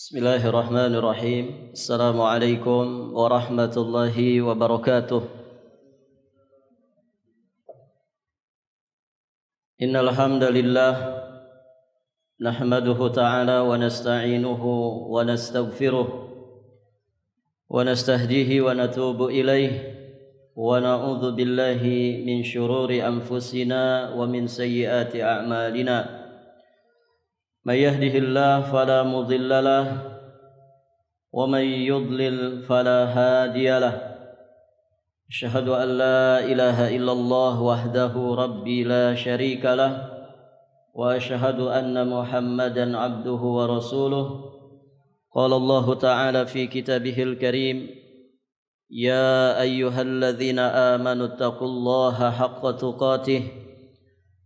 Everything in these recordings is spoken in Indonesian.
Bismillahirrahmanirrahim. Assalamualaikum warahmatullahi wabarakatuh. Innal hamdalillah nahmaduhu ta'ala wa nasta'inuhu wa nastaghfiruh wa nastahdihi wa natubu ilayh wa na'udzu billahi min syururi anfusina wa min sayyiati a'malina. من يهده الله فلا مضل له ومن يضلل فلا هادي له أشهد أن لا إله إلا الله وحده ربي لا شريك له وأشهد أن محمدا عبده ورسوله قال الله تعالى في كتابه الكريم يا أيها الذين آمنوا اتقوا الله حق تقاته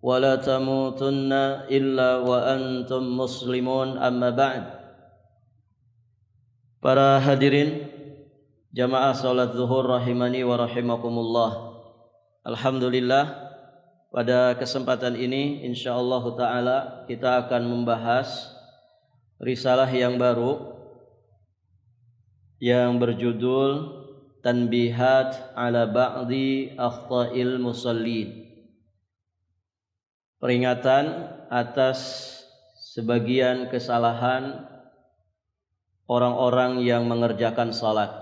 ولا تموتن إلا وأنتم مسلمون أما بعد. Para hadirin jamaah salat zuhur rahimani wa rahimakumullah. Alhamdulillah, pada kesempatan ini insyaallah taala kita akan membahas risalah yang baru yang berjudul Tanbihat ala ba'di akhta'il musallin. Peringatan atas sebagian kesalahan orang-orang yang mengerjakan salat.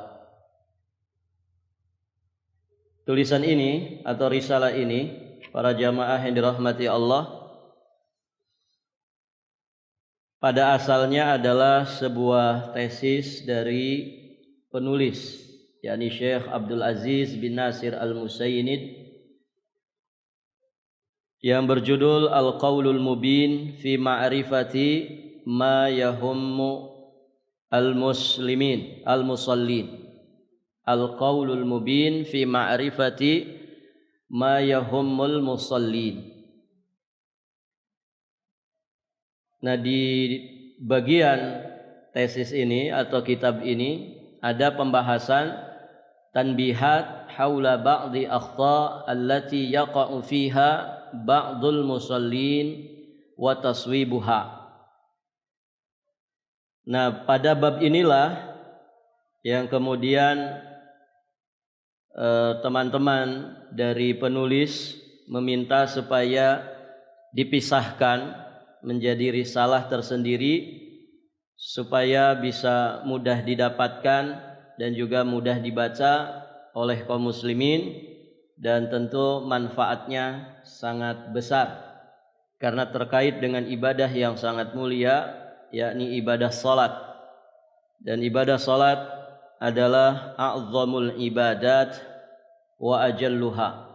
Tulisan ini atau risalah ini, para jamaah yang dirahmati Allah, pada asalnya adalah sebuah tesis dari penulis, yakni Syekh Abdul Aziz bin Nasir Al-Musayyinid, yang berjudul Al-Qaulul Mubin fi Ma'rifati ma yahummu al-muslimin al-musallin. Al-Qaulul Mubin fi Ma'rifati ma yahummul musallin. Nah, di bagian tesis ini atau kitab ini ada pembahasan tanbihat haula ba'di akhta' allati yaqa'u fiha ba'dul musallin wa taswibuha. Nah, pada bab inilah yang kemudian teman-teman dari penulis meminta supaya dipisahkan menjadi risalah tersendiri supaya bisa mudah didapatkan dan juga mudah dibaca oleh kaum muslimin, dan tentu manfaatnya sangat besar karena terkait dengan ibadah yang sangat mulia, yakni ibadah salat. Dan ibadah salat adalah a'zamul ibadat wa ajalluha,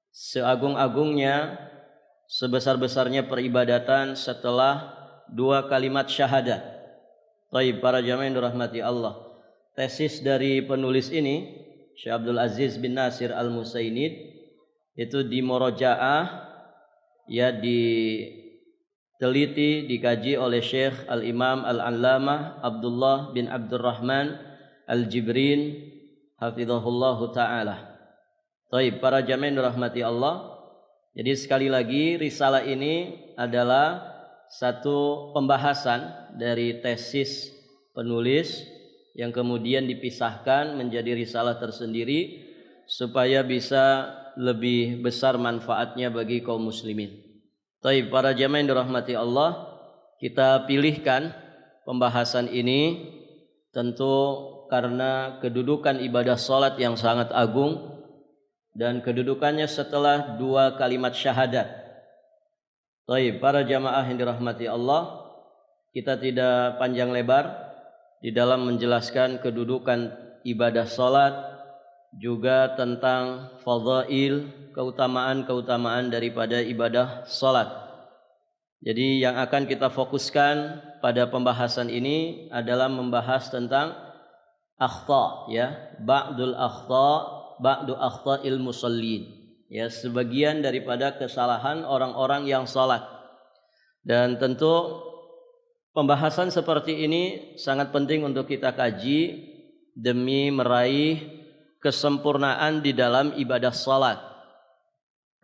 seagung-agungnya, sebesar-besarnya peribadatan setelah dua kalimat syahadat. Baik, para jamaah yang dirahmati Allah, tesis dari penulis ini Syekh Abdul Aziz bin Nasir Al-Musayyinid itu dimurajaah, ya, diteliti, dikaji oleh Syekh Al-Imam Al-Allamah Abdullah bin Abdurrahman Al-Jibrin hafizahullahu ta'ala. Baik, para jamaah yang dirahmati Allah, jadi sekali lagi risalah ini adalah satu pembahasan dari tesis penulis yang kemudian dipisahkan menjadi risalah tersendiri supaya bisa lebih besar manfaatnya bagi kaum muslimin. Baik, para jamaah yang dirahmati Allah, kita pilihkan pembahasan ini tentu karena kedudukan ibadah salat yang sangat agung dan kedudukannya setelah dua kalimat syahadat. Baik, para jamaah yang dirahmati Allah, kita tidak panjang lebar di dalam menjelaskan kedudukan ibadah salat, juga tentang fadhail, keutamaan-keutamaan daripada ibadah salat. Jadi yang akan kita fokuskan pada pembahasan ini adalah membahas tentang akhta, ya, ba'du akhta'il musallin, ya, sebagian daripada kesalahan orang-orang yang salat. Dan tentu pembahasan seperti ini sangat penting untuk kita kaji demi meraih kesempurnaan di dalam ibadah salat.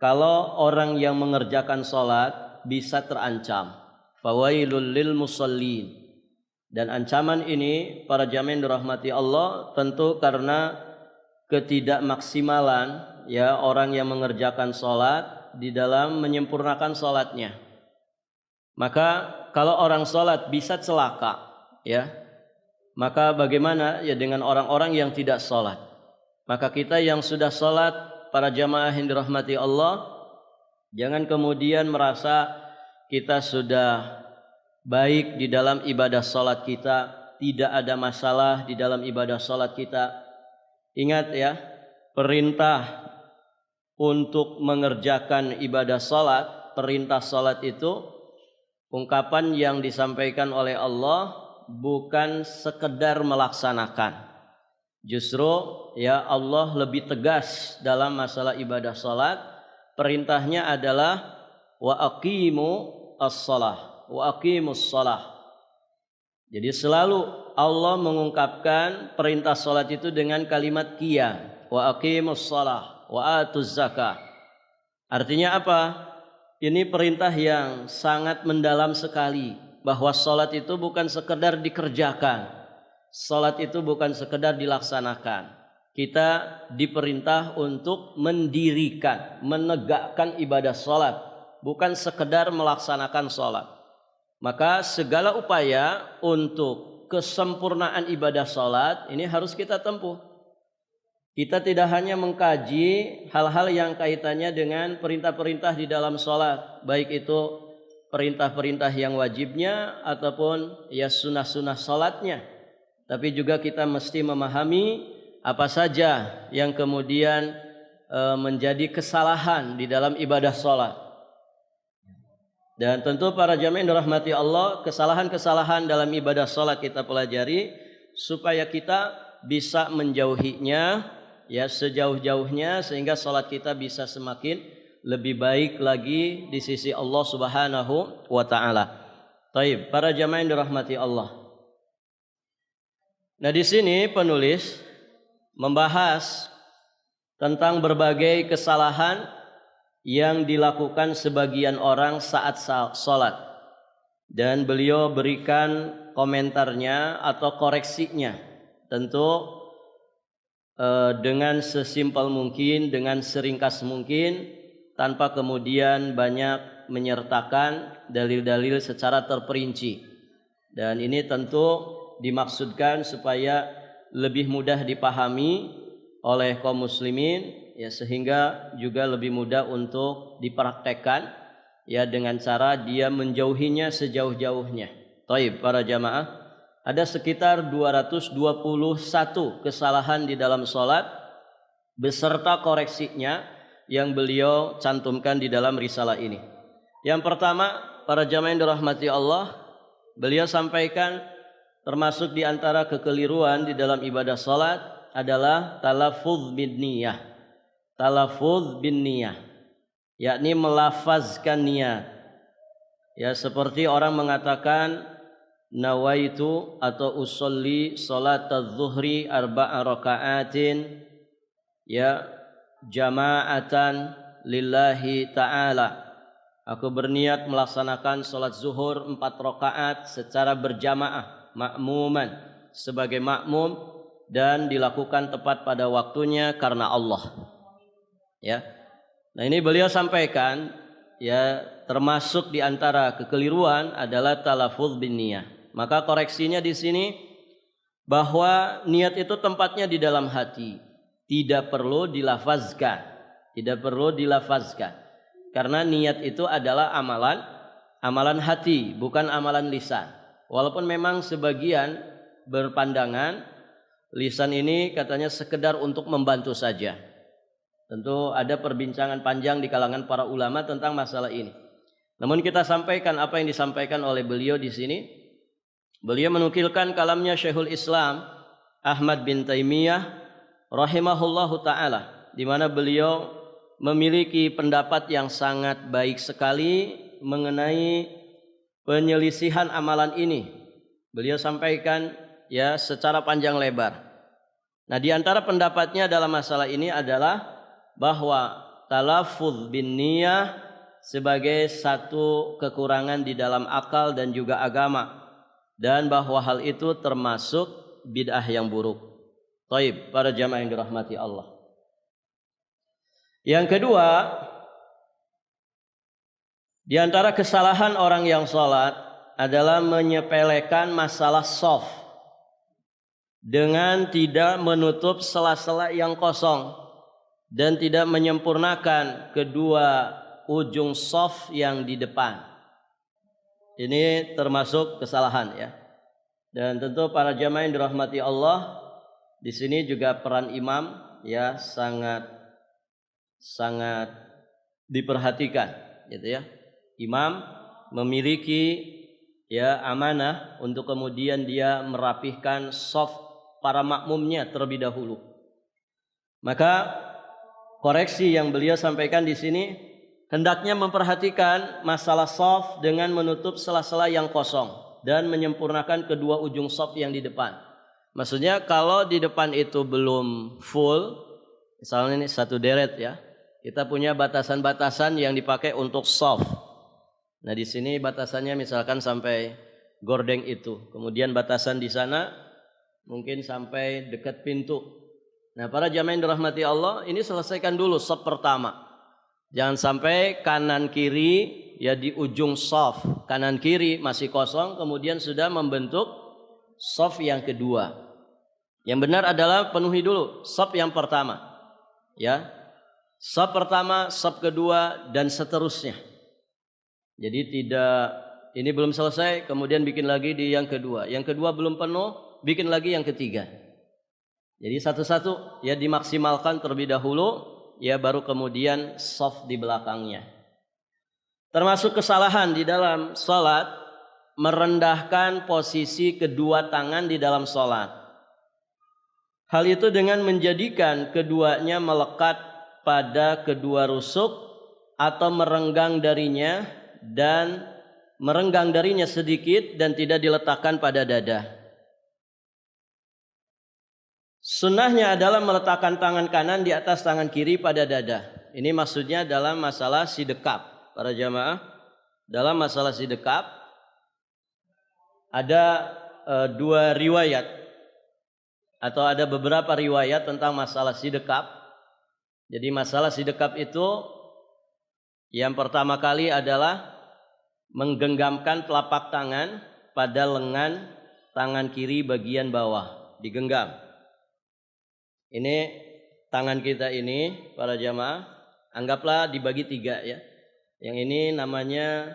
Kalau orang yang mengerjakan salat bisa terancam, fawailul lil musallin, Dan ancaman ini para jamaah dirahmati Allah tentu karena ketidakmaksimalan ya orang yang mengerjakan salat di dalam menyempurnakan salatnya. Maka kalau orang salat bisa celaka ya, maka bagaimana ya dengan orang-orang yang tidak salat? Maka kita yang sudah salat, para jamaah yang dirahmati Allah, jangan kemudian merasa kita sudah baik di dalam ibadah salat kita, tidak ada masalah di dalam ibadah salat kita. Ingat ya, perintah untuk mengerjakan ibadah salat, perintah salat itu ungkapan yang disampaikan oleh Allah bukan sekedar melaksanakan. Justru ya Allah lebih tegas dalam masalah ibadah salat. Perintahnya adalah wa aqimu as-salah, wa aqimus salah. Jadi selalu Allah mengungkapkan perintah salat itu dengan kalimat qiyam, wa aqimus salah, wa atuz zakah. Artinya apa? Ini perintah yang sangat mendalam sekali, bahwa salat itu bukan sekedar dikerjakan. Salat itu bukan sekedar dilaksanakan. Kita diperintah untuk mendirikan, menegakkan ibadah salat, bukan sekedar melaksanakan salat. Maka segala upaya untuk kesempurnaan ibadah salat ini harus kita tempuh. Kita tidak hanya mengkaji hal-hal yang kaitannya dengan perintah-perintah di dalam salat, baik itu perintah-perintah yang wajibnya ataupun ya sunnah-sunnah salatnya. Tapi juga kita mesti memahami apa saja yang kemudian menjadi kesalahan di dalam ibadah salat. Dan tentu para jamaah yang dirahmati Allah, kesalahan-kesalahan dalam ibadah salat kita pelajari supaya kita bisa menjauhinya ya sejauh-jauhnya, sehingga salat kita bisa semakin lebih baik lagi di sisi Allah Subhanahu wa taala. Baik, para jamaah yang dirahmati Allah. Nah, di sini penulis membahas tentang berbagai kesalahan yang dilakukan sebagian orang saat salat, dan beliau berikan komentarnya atau koreksinya, tentu dengan sesimpel mungkin, dengan seringkas mungkin, tanpa kemudian banyak menyertakan dalil-dalil secara terperinci. Dan ini tentu dimaksudkan supaya lebih mudah dipahami oleh kaum muslimin ya, sehingga juga lebih mudah untuk dipraktekkan ya dengan cara dia menjauhinya sejauh-jauhnya. Taib, para jamaah, ada sekitar 221 kesalahan di dalam salat beserta koreksinya yang beliau cantumkan di dalam risalah ini. Yang pertama, para jamaah yang dirahmati Allah, beliau sampaikan termasuk di antara kekeliruan di dalam ibadah salat adalah talaffuz bin niyah. Talaffuz bin niyah, yakni melafazkan niat. Ya, seperti orang mengatakan nawaitu atau usolli salatadz zuhri arba'a raka'atin ya jama'atan lillahi ta'ala. Aku berniat melaksanakan salat zuhur 4 rakaat secara berjamaah, makmuman, sebagai makmum, dan dilakukan tepat pada waktunya karena Allah. Ya. Nah, ini beliau sampaikan ya, termasuk di antara kekeliruan adalah talaffuz bin niyah. Maka koreksinya di sini bahwa niat itu tempatnya di dalam hati, tidak perlu dilafazkan, tidak perlu dilafazkan. Karena niat itu adalah amalan hati, bukan amalan lisan. Walaupun memang sebagian berpandangan lisan ini katanya sekedar untuk membantu saja. Tentu ada perbincangan panjang di kalangan para ulama tentang masalah ini. Namun kita sampaikan apa yang disampaikan oleh beliau di sini. Beliau menukilkan kalamnya Syekhul Islam Ahmad bin Taimiyah rahimahullahu taala, di mana beliau memiliki pendapat yang sangat baik sekali mengenai penyelisihan amalan ini. Beliau sampaikan ya secara panjang lebar. Nah, di antara pendapatnya dalam masalah ini adalah bahwa talaffuz bin niyah sebagai satu kekurangan di dalam akal dan juga agama. dan bahwa hal itu termasuk bid'ah yang buruk. Taib, para jamaah yang dirahmati Allah. Yang kedua, di antara kesalahan orang yang sholat adalah menyepelekan masalah shaf dengan tidak menutup sela-sela yang kosong dan tidak menyempurnakan kedua ujung shaf yang di depan. Ini termasuk kesalahan ya. Dan tentu para jamaah yang dirahmati Allah, di sini juga peran imam ya sangat diperhatikan gitu ya. Imam memiliki ya amanah untuk kemudian dia merapihkan shaf para makmumnya terlebih dahulu. Maka koreksi yang beliau sampaikan di sini hendaknya memperhatikan masalah shaf dengan menutup sela-sela yang kosong dan menyempurnakan kedua ujung shaf yang di depan. Maksudnya kalau di depan itu belum full, misalnya ini satu deret ya, kita punya batasan-batasan yang dipakai untuk shaf. Nah di sini batasannya misalkan sampai gordeng itu, kemudian batasan di sana mungkin sampai dekat pintu. Nah para jamaah yang dirahmati Allah, ini selesaikan dulu shaf pertama. Jangan sampai kanan kiri ya di ujung shaf kanan kiri masih kosong, kemudian sudah membentuk shaf yang kedua. Yang benar adalah penuhi dulu shaf yang pertama, ya shaf pertama, shaf kedua dan seterusnya. Jadi tidak, ini belum selesai kemudian bikin lagi di yang kedua, yang kedua belum penuh bikin lagi yang ketiga. Jadi satu-satu ya dimaksimalkan terlebih dahulu, ya baru kemudian shaf di belakangnya. Termasuk kesalahan di dalam sholat merendahkan posisi kedua tangan di dalam sholat. Hal itu dengan menjadikan keduanya melekat pada kedua rusuk atau merenggang darinya sedikit dan tidak diletakkan pada dada. Sunnahnya adalah meletakkan tangan kanan di atas tangan kiri pada dada. Ini maksudnya dalam masalah sidekap. Para jamaah, dalam masalah sidekap ada dua riwayat atau ada beberapa riwayat tentang masalah sidekap. Jadi masalah sidekap itu yang pertama kali adalah menggenggamkan telapak tangan pada lengan tangan kiri bagian bawah, digenggam. Ini tangan kita ini para jamaah, anggaplah dibagi tiga ya. Yang ini namanya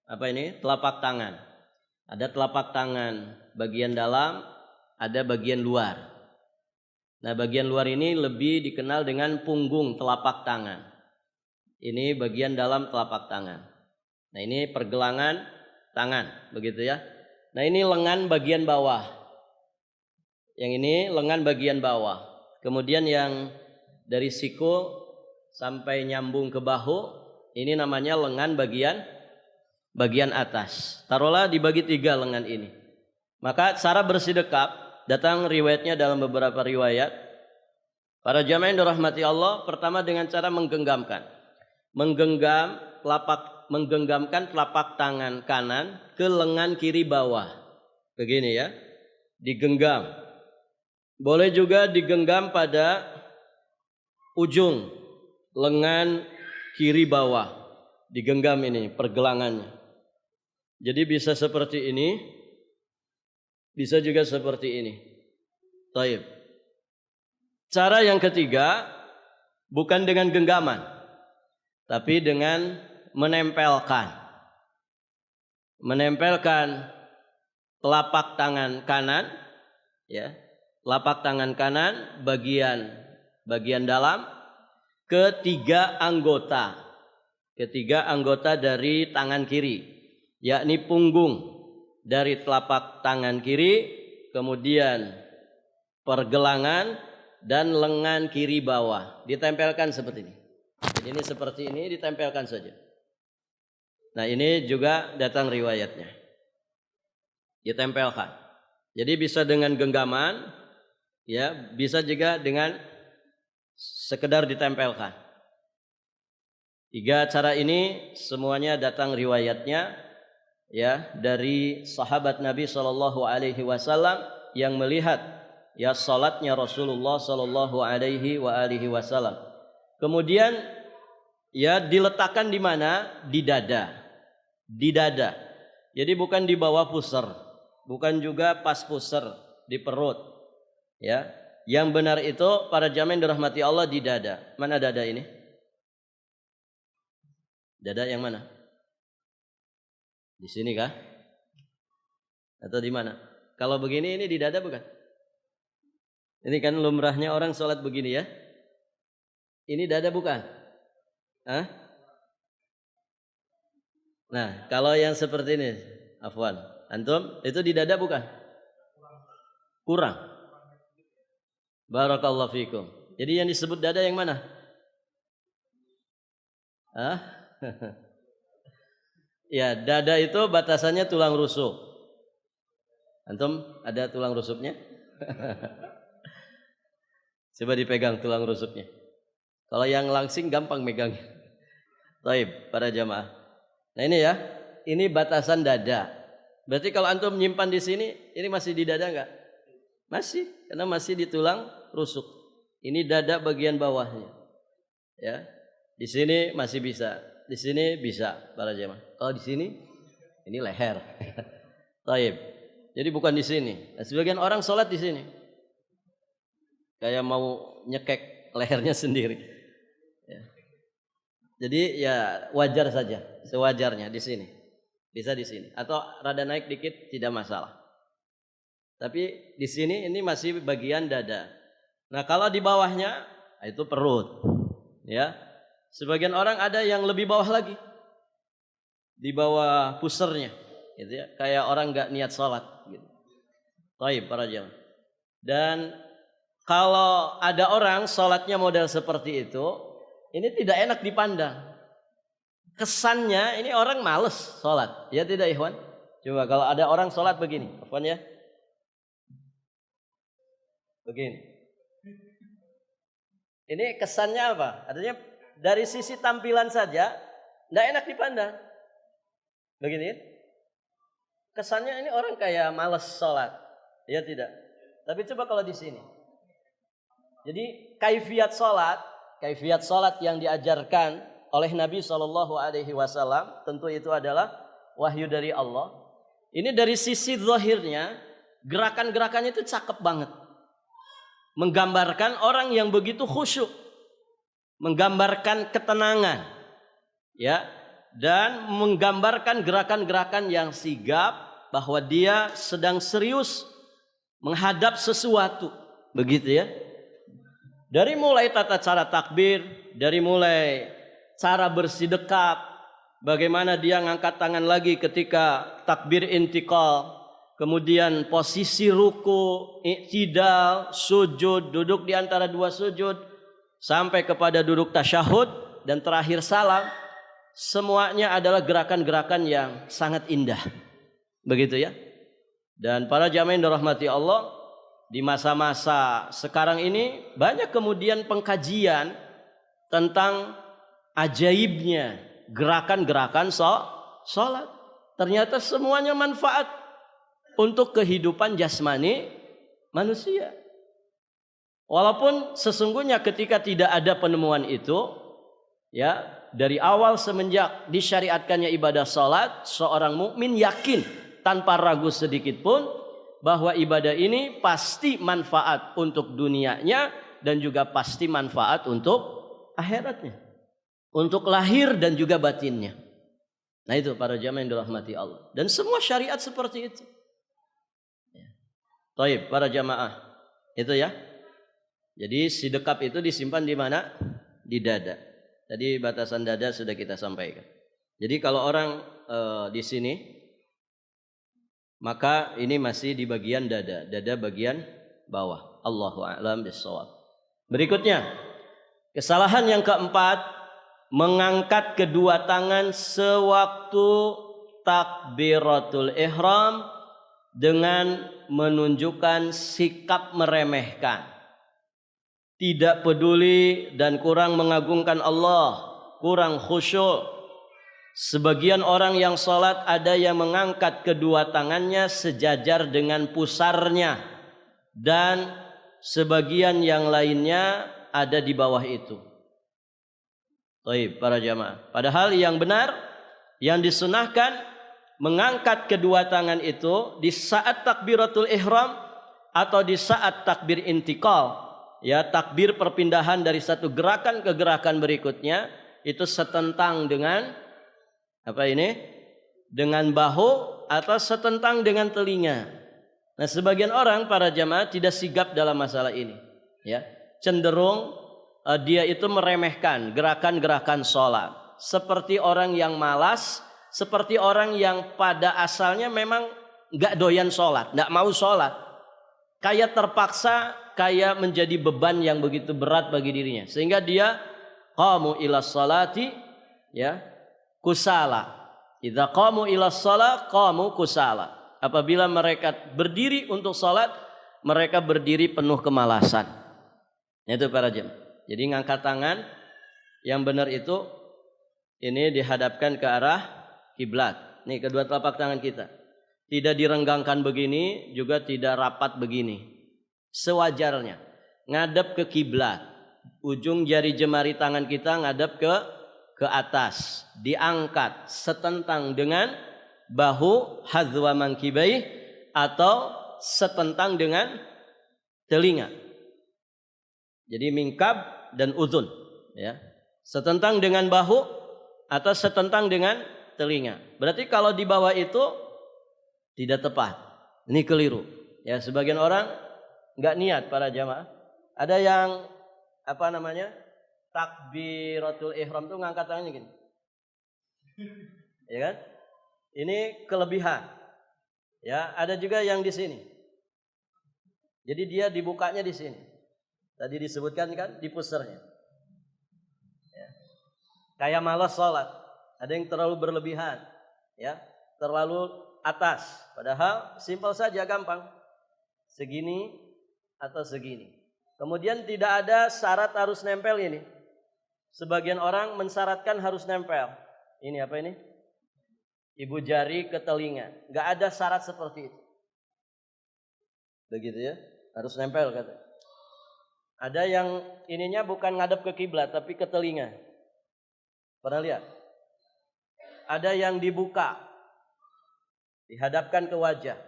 apa ini? Telapak tangan. Ada telapak tangan bagian dalam, ada bagian luar. Nah, bagian luar ini lebih dikenal dengan punggung telapak tangan. Ini bagian dalam telapak tangan. Nah, ini pergelangan tangan, begitu ya. Nah, ini lengan bagian bawah. Yang ini lengan bagian bawah. Kemudian yang dari siku sampai nyambung ke bahu, ini namanya lengan bagian atas. Taruhlah dibagi tiga lengan ini. Maka cara bersidekap datang riwayatnya dalam beberapa riwayat. Para jamaah yang dirahmati Allah, pertama dengan cara menggenggamkan telapak tangan kanan ke lengan kiri bawah. Begini ya. Digenggam. Boleh juga digenggam pada ujung lengan kiri bawah, digenggam ini pergelangannya. Jadi bisa seperti ini, bisa juga seperti ini. Taib. Cara yang ketiga bukan dengan genggaman, tapi dengan menempelkan telapak tangan kanan, ya, telapak tangan kanan bagian dalam ketiga anggota dari tangan kiri, yakni punggung dari telapak tangan kiri, kemudian pergelangan dan lengan kiri bawah, ditempelkan seperti ini. Jadi ini seperti ini ditempelkan saja. Nah, ini juga datang riwayatnya. Ditempelkan. Jadi bisa dengan genggaman, ya, bisa juga dengan sekedar ditempelkan. Tiga cara ini semuanya datang riwayatnya ya dari sahabat Nabi Shallallahu Alaihi Wasallam yang melihat ya salatnya Rasulullah Shallallahu Alaihi Wasallam. Kemudian ya diletakkan di mana? Di dada. Di dada. Jadi bukan di bawah pusar, bukan juga pas pusar di perut. Ya, yang benar itu para jamaah yang dirahmati Allah di dada. Mana dada ini? Dada yang mana? Di sini kah? Atau di mana? Kalau begini ini di dada bukan? Ini kan lumrahnya orang sholat begini ya. Ini dada bukan? Hah? Nah, kalau yang seperti ini, afwan, antum itu di dada bukan? Kurang. Barakallahu fikum. Jadi yang disebut dada yang mana? Hah? Ya, dada itu batasannya tulang rusuk. Antum ada tulang rusuknya? Coba dipegang tulang rusuknya. Kalau yang langsing gampang megangnya. Taib, para jamaah. Nah ini ya, ini batasan dada. Berarti kalau antum menyimpan di sini, ini masih di dada enggak? Masih, karena masih di tulang rusuk. Ini dada bagian bawahnya. Ya, di sini masih bisa, di sini bisa, para jamaah. Kalau di sini, ini leher. Taib. Jadi bukan di sini. Nah, sebagian orang sholat di sini, kayak mau nyekek lehernya sendiri. Ya. Jadi ya wajar saja, sewajarnya di sini. Bisa di sini atau rada naik dikit tidak masalah. Tapi di sini ini masih bagian dada. Nah, kalau di bawahnya itu perut. Ya. Sebagian orang ada yang lebih bawah lagi. Di bawah pusernya, gitu ya. Kayak orang enggak niat salat gitu. Baik, para jamaah. Dan kalau ada orang salatnya model seperti itu, ini tidak enak dipandang. Kesannya ini orang males sholat. Ya tidak ikhwan? Coba kalau ada orang sholat begini. Ikhwan ya. Begini. Ini kesannya apa? Artinya dari sisi tampilan saja tidak enak dipandang. Begini. Kesannya ini orang kayak males sholat. Ya tidak? Tapi coba kalau di sini. Jadi kaifiat sholat yang diajarkan oleh Nabi Shallallahu Alaihi Wasallam tentu itu adalah wahyu dari Allah. Ini dari sisi zahirnya gerakan-gerakannya itu cakep banget, menggambarkan orang yang begitu khusyuk, menggambarkan ketenangan, ya, dan menggambarkan gerakan-gerakan yang sigap bahwa dia sedang serius menghadap sesuatu, begitu ya. Dari mulai tata cara takbir, dari mulai cara bersidekap, bagaimana dia ngangkat tangan lagi ketika takbir intiqal, kemudian posisi ruku, i'tidal, sujud, duduk di antara dua sujud, sampai kepada duduk tasyahud dan terakhir salam, semuanya adalah gerakan-gerakan yang sangat indah. Begitu ya. Dan para jamaah yang dirahmati Allah, di masa-masa sekarang ini banyak kemudian pengkajian tentang ajaibnya gerakan-gerakan sholat. Ternyata semuanya manfaat untuk kehidupan jasmani manusia. Walaupun sesungguhnya ketika tidak ada penemuan itu, ya, dari awal semenjak disyariatkannya ibadah sholat, seorang mukmin yakin tanpa ragu sedikit pun bahwa ibadah ini pasti manfaat untuk dunianya dan juga pasti manfaat untuk akhiratnya, untuk lahir dan juga batinnya. Nah itu para jamaah yang dirahmati Allah. Dan semua syariat seperti itu. Baik, para jamaah itu ya. Jadi sidekap itu disimpan di mana? Di dada. Tadi batasan dada sudah kita sampaikan. Jadi kalau orang di sini, maka ini masih di bagian dada, dada bagian bawah. Allahu a'lam bishawab. Berikutnya, kesalahan yang keempat, mengangkat kedua tangan sewaktu takbiratul ihram dengan menunjukkan sikap meremehkan, tidak peduli dan kurang mengagungkan Allah, kurang khusyuk, Sebagian orang yang sholat ada yang mengangkat kedua tangannya sejajar dengan pusarnya, dan sebagian yang lainnya ada di bawah itu. Baik, para jamaah. Padahal yang benar, yang disunahkan mengangkat kedua tangan itu di saat takbiratul ihram atau di saat takbir intikal, ya, takbir perpindahan dari satu gerakan ke gerakan berikutnya, itu setentang dengan apa ini? Dengan bahu atau setentang dengan telinga. Nah, sebagian orang para jamaah tidak sigap dalam masalah ini, ya. Cenderung dia itu meremehkan gerakan-gerakan sholat, seperti orang yang malas, seperti orang yang pada asalnya memang nggak doyan sholat, nggak mau sholat, kayak terpaksa, kayak menjadi beban yang begitu berat bagi dirinya, sehingga dia qamu ila sholati, ya, kusala. Idza qamu ila shalah qamu kusala. Apabila mereka berdiri untuk salat, mereka berdiri penuh kemalasan. Itu para jemaah. Jadi ngangkat tangan yang benar itu ini dihadapkan ke arah kiblat. Nih kedua telapak tangan kita. Tidak direnggangkan begini, juga tidak rapat begini. Sewajarnya. Ngadep ke kiblat. Ujung jari jemari tangan kita ngadep ke atas, diangkat setentang dengan bahu hadzwa mankibai atau setentang dengan telinga. Jadi mingkab dan uzun, ya. Setentang dengan bahu atau setentang dengan telinga. Berarti kalau di bawah itu tidak tepat. Ini keliru. Ya, sebagian orang enggak niat para jamaah. Ada yang apa namanya? Takbiratul ihram tuh ngangkat tangannya gini. Ya kan? Ini kelebihan. Ya, ada juga yang di sini. Jadi dia dibukanya di sini. Tadi disebutkan kan di pusernya. Ya. Kayak malas sholat. Ada yang terlalu berlebihan, ya, terlalu atas. Padahal simpel saja, gampang. Segini atau segini. Kemudian tidak ada syarat harus nempel ini. Sebagian orang mensyaratkan harus nempel. Ini apa ini? Ibu jari ke telinga. Gak ada syarat seperti itu. Begitu ya. Harus nempel kata. Ada yang ininya bukan ngadep ke kiblat tapi ke telinga. Pernah lihat? Ada yang dibuka. Dihadapkan ke wajah.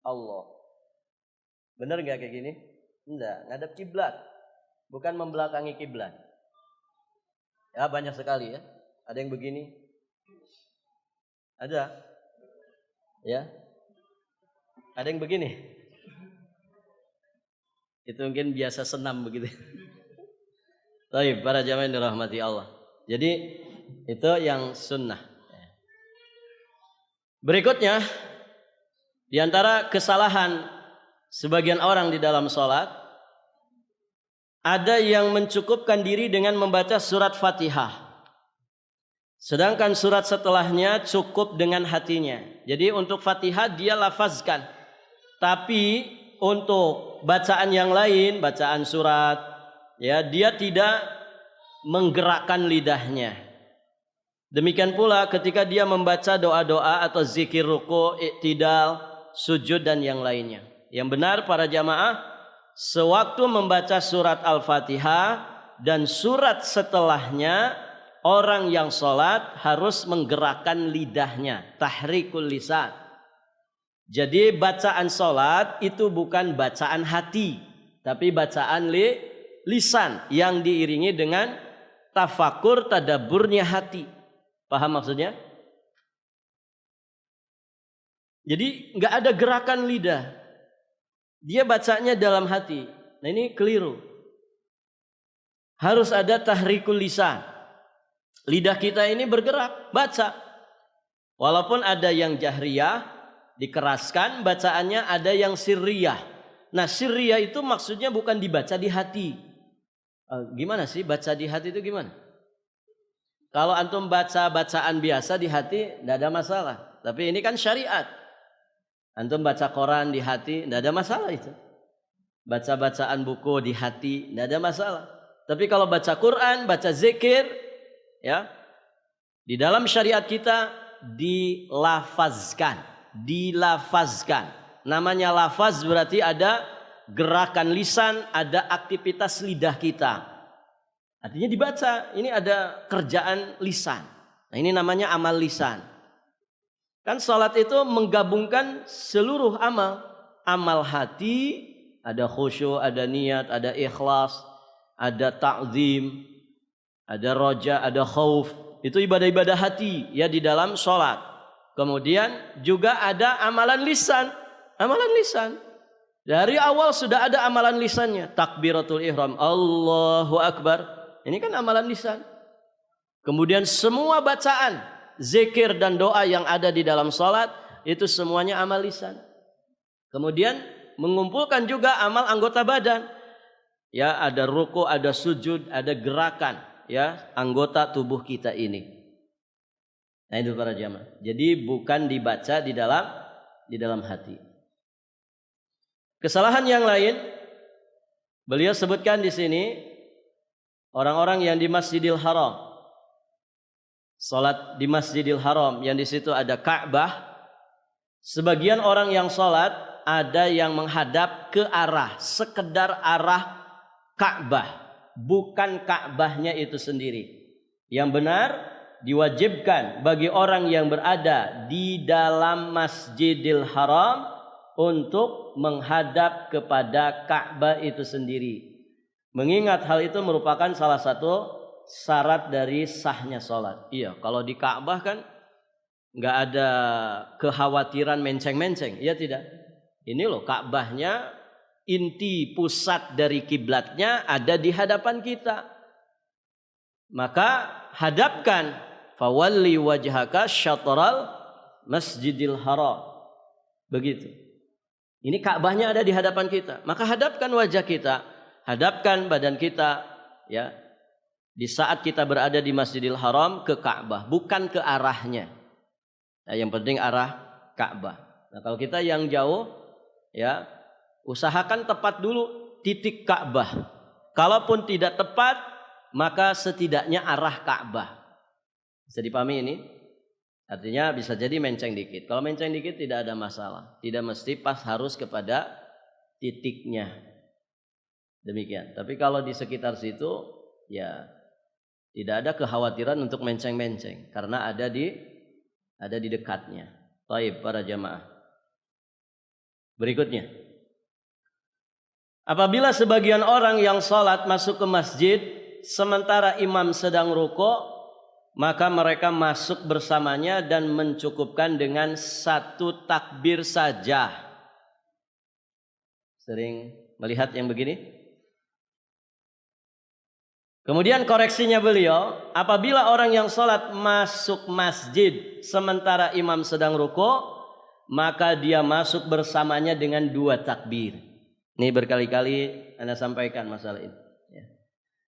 Allah. Benar gak kayak gini? Enggak. Ngadep kiblat. Bukan membelakangi kiblat. Ya, banyak sekali ya. Ada yang begini. Ada. Ya. Ada yang begini. Itu mungkin biasa senam begitu. Baik, para jamaah yang dirahmati Allah. Jadi itu yang sunnah. Berikutnya, di antara kesalahan sebagian orang di dalam sholat, ada yang mencukupkan diri dengan membaca surat Fatihah. Sedangkan surat setelahnya cukup dengan hatinya. Jadi untuk Fatihah dia lafazkan. Tapi untuk bacaan yang lain, bacaan surat, ya, dia tidak menggerakkan lidahnya. Demikian pula ketika dia membaca doa-doa atau zikir ruku, iktidal, sujud dan yang lainnya. Yang benar para jamaah, sewaktu membaca surat Al-Fatihah dan surat setelahnya, orang yang sholat harus menggerakkan lidahnya, tahrikul lisan. Jadi bacaan sholat itu bukan bacaan hati, tapi bacaan lisan yang diiringi dengan tafakur, tadaburnya hati. Paham maksudnya? Jadi nggak ada gerakan lidah. Dia bacanya dalam hati. Nah ini keliru. Harus ada tahrikul lisan. Lidah kita ini bergerak, baca. Walaupun ada yang jahriyah, dikeraskan bacaannya, ada yang sirriyah. Nah sirriyah itu maksudnya bukan dibaca di hati. Gimana sih baca di hati itu gimana? Kalau antum baca bacaan biasa di hati, tidak ada masalah. Tapi ini kan syariat. Antum baca koran di hati, tidak ada masalah itu. Baca bacaan buku di hati, tidak ada masalah. Tapi kalau baca Quran, baca zikir, ya, Di dalam syariat kita dilafazkan. Namanya lafaz berarti ada gerakan lisan, ada aktivitas lidah kita. Artinya dibaca, ini ada kerjaan lisan. Nah, ini namanya amal lisan. Kan salat itu menggabungkan seluruh amal. Amal hati, ada khusyuk, ada niat, ada ikhlas, ada ta'zim, ada roja, ada khauf. Itu ibadah-ibadah hati ya di dalam salat. Kemudian juga ada amalan lisan. Amalan lisan. Dari awal sudah ada amalan lisannya. Takbiratul ihram, Allahu Akbar. Ini kan amalan lisan. Kemudian semua bacaan, zikir dan doa yang ada di dalam salat itu semuanya amal lisan. Kemudian mengumpulkan juga amal anggota badan. Ya, ada ruku, ada sujud, ada gerakan ya anggota tubuh kita ini. Nah, itu para jamaah. Jadi bukan dibaca di dalam hati. Kesalahan yang lain beliau sebutkan di sini orang-orang yang di Masjidil Haram. Salat di Masjidil Haram yang di situ ada Ka'bah. Sebagian orang yang salat ada yang menghadap ke arah sekedar arah Ka'bah, bukan Ka'bahnya itu sendiri. Yang benar diwajibkan bagi orang yang berada di dalam Masjidil Haram untuk menghadap kepada Ka'bah itu sendiri. Mengingat hal itu merupakan salah satu syarat dari sahnya sholat. Iya, kalau di Ka'bah kan nggak ada kekhawatiran menceng-menceng, iya tidak? Ini loh Ka'bahnya, inti pusat dari kiblatnya ada di hadapan kita. Maka hadapkan, fawalli wajhaka syatral Masjidil Haram. Begitu. Ini Ka'bahnya ada di hadapan kita. Maka hadapkan wajah kita, hadapkan badan kita ya. Di saat kita berada di Masjidil Haram ke Ka'bah, bukan ke arahnya. Nah, yang penting arah Ka'bah. Nah, kalau kita yang jauh ya, usahakan tepat dulu titik Ka'bah. Kalaupun tidak tepat, maka setidaknya arah Ka'bah. Bisa dipahami ini? Artinya bisa jadi menceng dikit. Kalau menceng dikit tidak ada masalah. Tidak mesti pas harus kepada titiknya. Demikian. Tapi kalau di sekitar situ ya tidak ada kekhawatiran untuk menceng-menceng karena ada di dekatnya. Baik para jamaah. Berikutnya. Apabila sebagian orang yang salat masuk ke masjid sementara imam sedang rukuk, maka mereka masuk bersamanya dan mencukupkan dengan satu takbir saja. Sering melihat yang begini? Kemudian koreksinya beliau, apabila orang yang sholat masuk masjid sementara imam sedang rukuk, maka dia masuk bersamanya dengan 2 takbir. Ini berkali-kali Anda sampaikan masalah ini.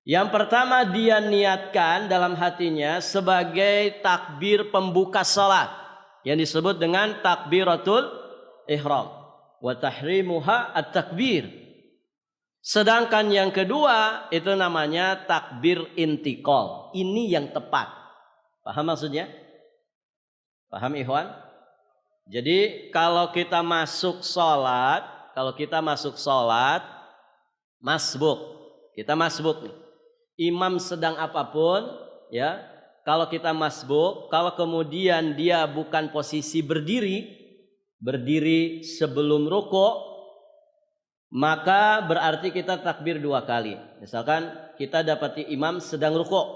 Yang pertama dia niatkan dalam hatinya sebagai takbir pembuka salat yang disebut dengan takbiratul ihram wa tahrimuha at-takbir. Sedangkan yang kedua itu namanya takbir intiqal. Ini yang tepat. Paham maksudnya? Paham ikhwan? Jadi kalau kita masuk salat, masbuk. Kita masbuk nih. Imam sedang apapun ya, kalau kita masbuk, kalau kemudian dia bukan posisi berdiri sebelum rukuk, maka berarti kita takbir 2 kali. Misalkan kita dapati imam sedang rukuk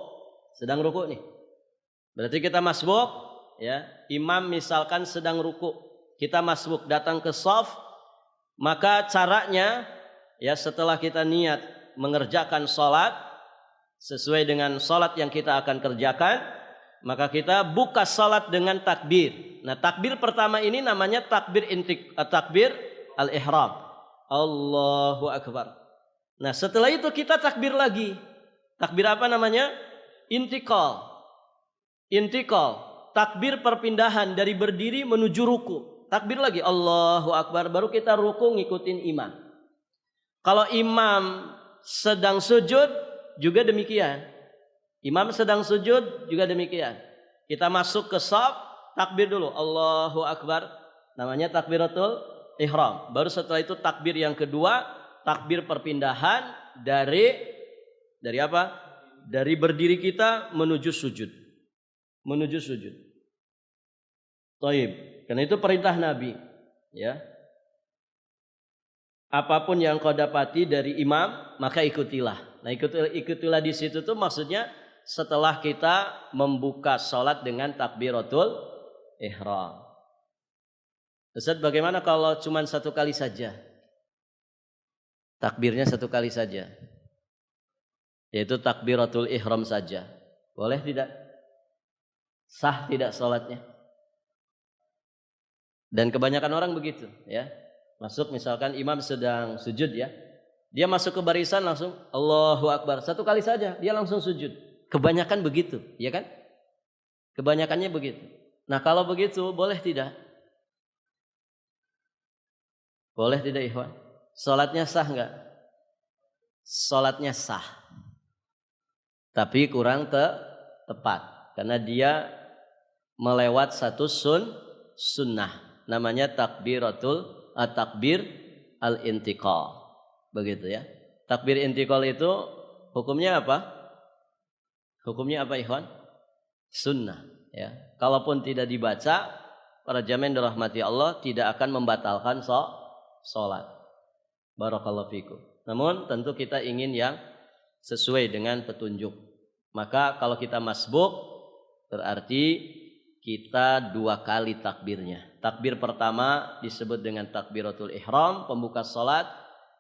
nih, berarti kita masbuk ya. Imam misalkan sedang rukuk, kita masbuk datang ke shaf, maka caranya ya setelah kita niat mengerjakan sholat sesuai dengan salat yang kita akan kerjakan, maka kita buka salat dengan takbir. Nah, takbir pertama ini namanya takbir al-ihram. Allahu Akbar. Nah, setelah itu kita takbir lagi. Takbir apa namanya? Intiqal. Takbir perpindahan dari berdiri menuju ruku. Takbir lagi Allahu Akbar, baru kita ruku ngikutin imam. Kalau imam sedang sujud juga demikian. Imam sedang sujud juga demikian. Kita masuk ke shaf, takbir dulu, Allahu Akbar. Namanya takbiratul ihram. Baru setelah itu takbir yang kedua, takbir perpindahan dari apa? Dari berdiri kita menuju sujud. Menuju sujud. Taib. Karena itu perintah Nabi, ya. Apapun yang kau dapati dari imam, maka ikutilah. Nah, ikutilah di situ tuh maksudnya setelah kita membuka sholat dengan takbiratul ihram. Ustaz, bagaimana kalau cuma satu kali saja? Takbirnya satu kali saja, yaitu takbiratul ihram saja. Boleh tidak? Sah tidak sholatnya? Dan kebanyakan orang begitu, ya. Masuk misalkan imam sedang sujud, ya. Dia masuk ke barisan langsung Allahu Akbar. Satu kali saja dia langsung sujud. Kebanyakan begitu, ya kan? Kebanyakannya begitu. Nah, kalau begitu boleh tidak? Boleh tidak, ikhwan? Salatnya sah enggak? Salatnya sah. Tapi kurang tepat karena dia melewat satu sunnah. Namanya takbir al-intiqal. Begitu, ya. Takbir intiqal itu hukumnya apa? Hukumnya apa, ikhwan? Sunnah, ya. Kalaupun tidak dibaca, para jamaah dirahmati Allah, tidak akan membatalkan salat. Barakallahu fikum. Namun tentu kita ingin yang sesuai dengan petunjuk. Maka kalau kita masbuk, berarti kita 2 kali takbirnya. Takbir pertama disebut dengan takbiratul ihram, pembuka salat.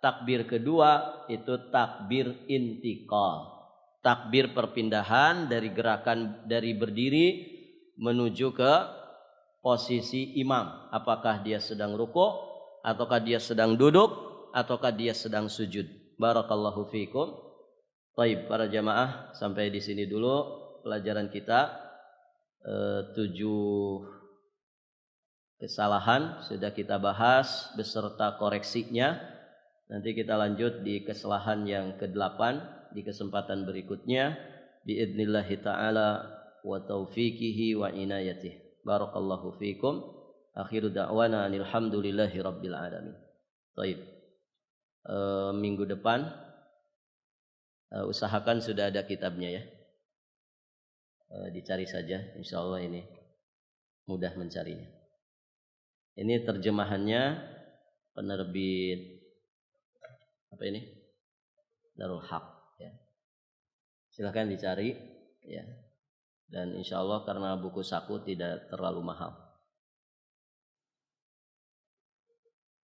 Takbir kedua itu takbir intiqal. Takbir perpindahan dari gerakan dari berdiri menuju ke posisi imam. Apakah dia sedang rukuk, ataukah dia sedang duduk, ataukah dia sedang sujud. Barakallahu fiikum. Baik, para jamaah, sampai di sini dulu pelajaran kita. 7 kesalahan sudah kita bahas beserta koreksinya. Nanti kita lanjut di kesalahan yang ke-8 di kesempatan berikutnya biidnillahi ta'ala wa taufiqihi wa inayatih. Barakallahu fiikum. Akhiru da'wana alhamdulillahi rabbil alamin. Baik. Minggu depan usahakan sudah ada kitabnya, ya. Dicari saja, insyaallah ini mudah mencarinya. Ini terjemahannya penerbit apa ini? Darul Haq, ya. Silakan dicari, ya. Dan insyaallah karena buku saku tidak terlalu mahal.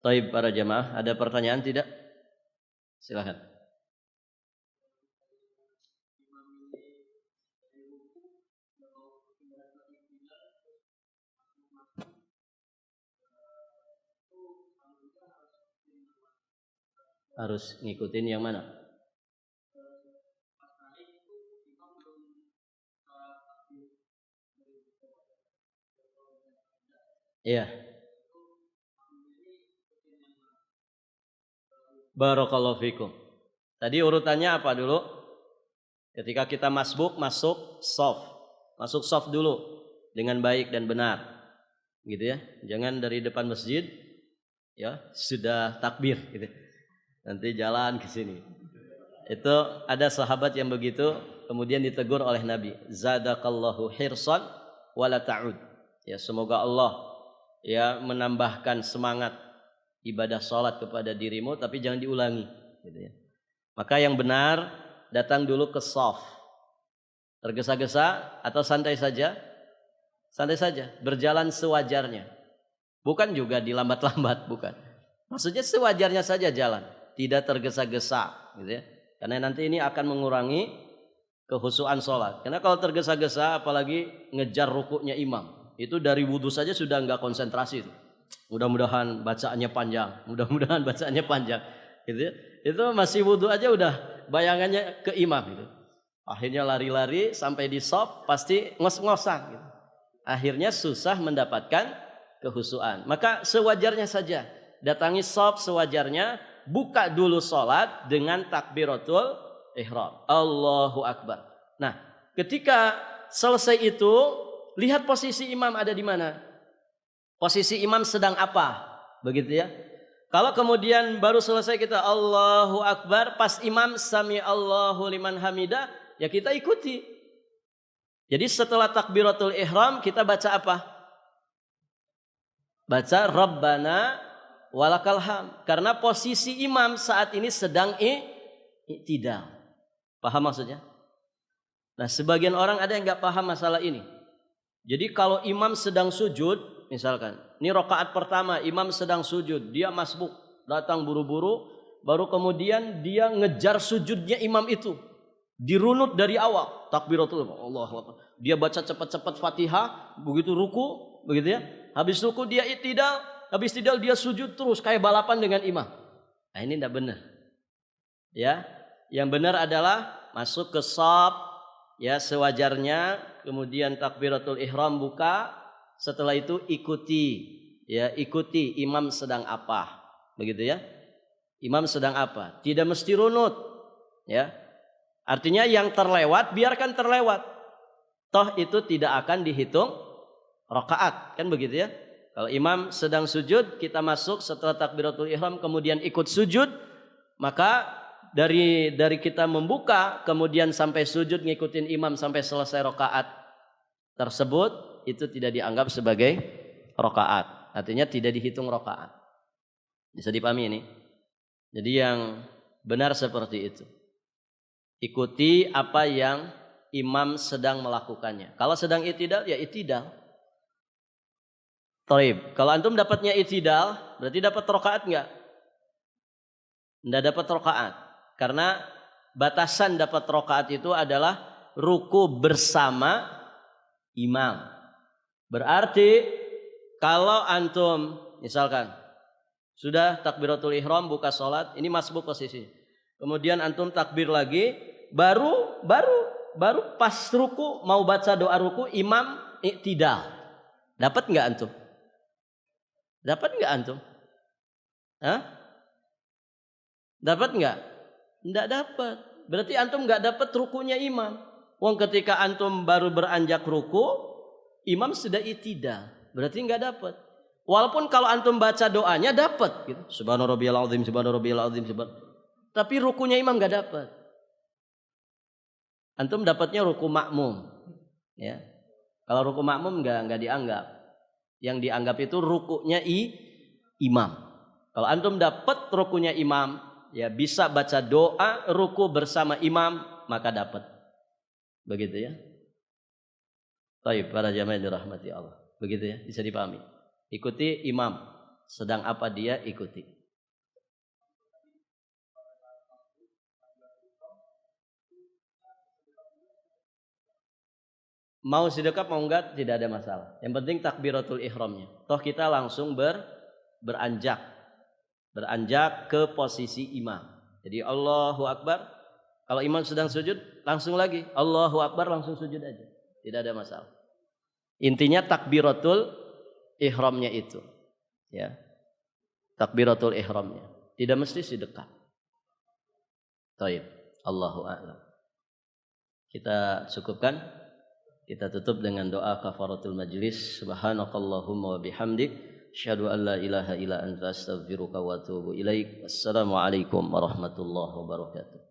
Taib, para jamaah, ada pertanyaan tidak? Silakan. Harus ngikutin yang mana? Iya. Barakallahu fikum. Tadi urutannya apa dulu? Ketika kita masbuk, masuk shaf. Masuk shaf dulu dengan baik dan benar. Gitu, ya. Jangan dari depan masjid, ya, sudah takbir gitu. Nanti jalan ke sini. Itu ada sahabat yang begitu, kemudian ditegur oleh Nabi, zadakallahu hirsan wala ta'ud. Ya, semoga Allah, ya, menambahkan semangat ibadah salat kepada dirimu, tapi jangan diulangi, gitu, ya. Maka yang benar, datang dulu ke shaf. Tergesa-gesa atau santai saja? Santai saja, berjalan sewajarnya. Bukan juga dilambat-lambat, bukan. Maksudnya sewajarnya saja jalan, tidak tergesa-gesa, gitu, ya. Karena nanti ini akan mengurangi kehusuan sholat. Karena kalau tergesa-gesa, apalagi ngejar rukuknya imam, itu dari wudhu saja sudah nggak konsentrasi. Mudah-mudahan bacaannya panjang, mudah-mudahan bacaannya panjang, gitu, ya. Itu masih wudhu aja udah bayangannya ke imam, gitu. Akhirnya lari-lari sampai di shaf pasti ngos-ngosan, gitu. Akhirnya susah mendapatkan kehusuan. Maka sewajarnya saja, datangi shaf sewajarnya. Buka dulu sholat dengan takbiratul ihram, Allahu Akbar. Nah, ketika selesai itu, lihat posisi imam ada di mana. Posisi imam sedang apa? Begitu ya. Kalau kemudian baru selesai kita Allahu Akbar, pas imam sami Allahu liman hamidah, ya kita ikuti. Jadi setelah takbiratul ihram kita baca apa? Baca Rabbana walakal ham. Karena posisi imam saat ini sedang i'tidal. Paham maksudnya? Nah, sebagian orang ada yang nggak paham masalah ini. Jadi kalau imam sedang sujud, misalkan, ini rakaat pertama, imam sedang sujud, dia masbuk, datang buru-buru, baru kemudian dia ngejar sujudnya imam itu. Dirunut dari awal, takbiratul Allahu Akbar. Dia baca cepat-cepat Fatihah, begitu ruku, begitu ya. Habis ruku dia i'tidal, habis i'tidal dia sujud terus kayak balapan dengan imam. Nah, ini tidak benar. Ya, yang benar adalah masuk ke shaf ya sewajarnya, kemudian takbiratul ihram buka, setelah itu ikuti imam sedang apa. Begitu ya. Imam sedang apa? Tidak mesti runut, ya. Artinya yang terlewat biarkan terlewat. Toh itu tidak akan dihitung rakaat, kan begitu ya? Kalau imam sedang sujud, kita masuk setelah takbiratul ihram kemudian ikut sujud, maka dari kita membuka kemudian sampai sujud ngikutin imam sampai selesai rakaat tersebut itu tidak dianggap sebagai rakaat. Artinya tidak dihitung rakaat. Bisa dipahami ini? Jadi yang benar seperti itu. Ikuti apa yang imam sedang melakukannya. Kalau sedang i'tidal, ya i'tidal. Taib. Kalau antum dapatnya i'tidal, berarti dapat rakaat enggak? Enggak dapat rakaat. Karena batasan dapat rakaat itu adalah ruku bersama imam. Berarti kalau antum misalkan sudah takbiratul ihram buka salat, ini masbuk posisi. Kemudian antum takbir lagi, baru pas ruku mau baca doa ruku, imam i'tidal. Dapat enggak antum? Dapat enggak antum? Hah? Dapat enggak? Enggak dapat. Berarti antum enggak dapat rukunya imam. Wong ketika antum baru beranjak ruku, imam sudah i'tidal. Berarti enggak dapat. Walaupun kalau antum baca doanya dapat gitu. Subhana rabbiyal azim, subhana rabbiyal azim, tapi rukunya imam enggak dapat. Antum dapatnya ruku makmum. Ya. Kalau ruku makmum enggak dianggap. Yang dianggap itu rukunya imam. Kalau antum dapat rukunya imam, ya bisa baca doa ruku bersama imam, maka dapat. Begitu ya. Baik, para jamaah dirahmati Allah. Begitu ya, bisa dipahami. Ikuti imam, sedang apa dia ikuti. Mau sedekap mau enggak tidak ada masalah. Yang penting takbiratul ihramnya. Toh kita langsung beranjak ke posisi imam. Jadi Allahu Akbar. Kalau imam sedang sujud langsung lagi Allahu Akbar, langsung sujud aja. Tidak ada masalah. Intinya takbiratul ihramnya itu. Ya. Takbiratul ihramnya. Tidak mesti sedekap. Baik. Allahu a'lam. Kita cukupkan. Kita tutup dengan doa kafaratul majlis. Subhanakallahumma wa bihamdik, asyhadu an la ilaha illa anta astaghfiruka wa atubu ilaik. Assalamualaikum warahmatullahi wabarakatuh.